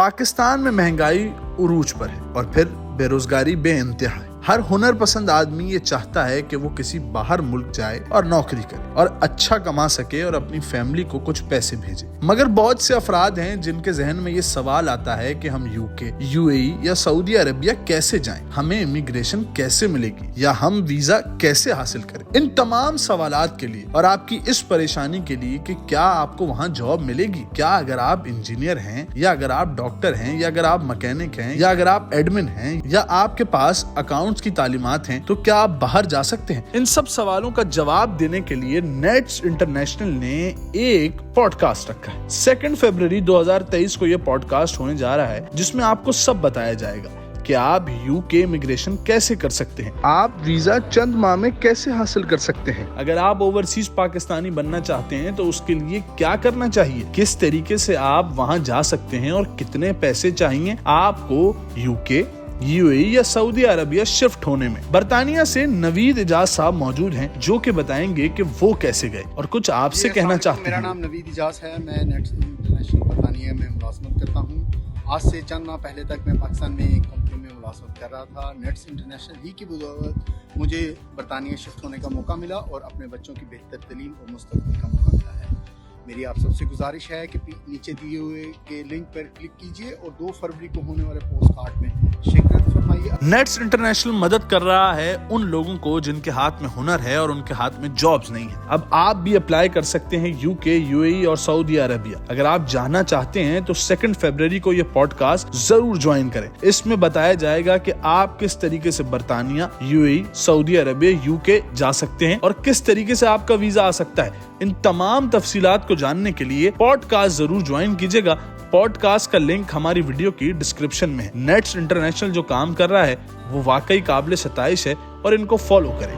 पाकिस्तान में महंगाई उरूज पर है और फिर बेरोजगारी बेइंतहा है। हर हुनर पसंद आदमी ये चाहता है कि वो किसी बाहर मुल्क जाए और नौकरी करे और अच्छा कमा सके और अपनी फैमिली को कुछ पैसे भेजे। मगर बहुत से अफराद हैं जिनके जहन में ये सवाल आता है कि हम यूके, यूएई या सऊदी अरबिया कैसे जाएं? हमें इमिग्रेशन कैसे मिलेगी या हम वीजा कैसे हासिल करें? इन तमाम सवालात के लिए और आपकी इस परेशानी के लिए कि क्या आपको वहाँ जॉब मिलेगी, क्या अगर आप इंजीनियर हैं या अगर आप डॉक्टर हैं या अगर आप मैकेनिक हैं या अगर आप एडमिन हैं या आपके पास अकाउंट की तालीमात हैं, तो क्या आप बाहर जा सकते हैं? इन सब सवालों का जवाब देने के लिए नेट्स इंटरनेशनल ने एक पॉडकास्ट रखा है। 2 फरवरी 2023 को यह पॉडकास्ट होने जा रहा है, जिसमें आपको सब बताया जाएगा कि आप यूके इमिग्रेशन कैसे कर सकते हैं, आप वीजा चंद माह में कैसे हासिल कर सकते हैं, अगर आप ओवरसीज पाकिस्तानी बनना चाहते हैं तो उसके लिए क्या करना चाहिए, किस तरीके से आप वहां जा सकते हैं और कितने पैसे चाहिए आपको यूके, यूएई या सऊदी अरबिया शिफ्ट होने में। बरतानिया से नवीद इजाज साहब मौजूद हैं जो कि बताएंगे कि वो कैसे गए और कुछ आपसे कहना चाहते हैं। मेरा नाम नवीद इजाज है, मैं नेट्स इंटरनेशनल बरतानिया में मुलाजमत करता हूँ। आज से चंद माह पहले तक मैं पाकिस्तान में एक कंपनी में मुलाजमत कर रहा था। नेट्स इंटरनेशनल ही की बदौलत मुझे बरतानिया शिफ्ट होने का मौका मिला और अपने बच्चों की बेहतर तालीम और मुस्तकबिल का मौका मिला है। मेरी आप सबसे गुजारिश है कि नीचे दिए हुए के लिंक पर क्लिक कीजिए और 2 फरवरी को होने वाले पोस्ट कार्ड में शिरकत फरमाइए। नेट्स इंटरनेशनल मदद कर रहा है उन लोगों को जिनके हाथ में हुनर है और उनके हाथ में जॉब्स नहीं है। अब आप भी अप्लाई कर सकते हैं यूके, यूएई और सऊदी अरबिया। अगर आप जाना चाहते हैं तो 2 फरवरी को ये पॉडकास्ट जरूर ज्वाइन करें। इसमें बताया जाएगा कि आप किस तरीके से बरतानिया, यूएई, सऊदी अरबिया, यूके जा सकते हैं और किस तरीके से आपका वीजा आ सकता है। इन तमाम तफसीलात को जानने के लिए पॉडकास्ट जरूर ज्वाइन कीजिएगा। पॉडकास्ट का लिंक हमारी वीडियो की डिस्क्रिप्शन में है। नेट्स इंटरनेशनल जो काम कर रहा है वो वाकई काबिल सताइश है और इनको फॉलो करें।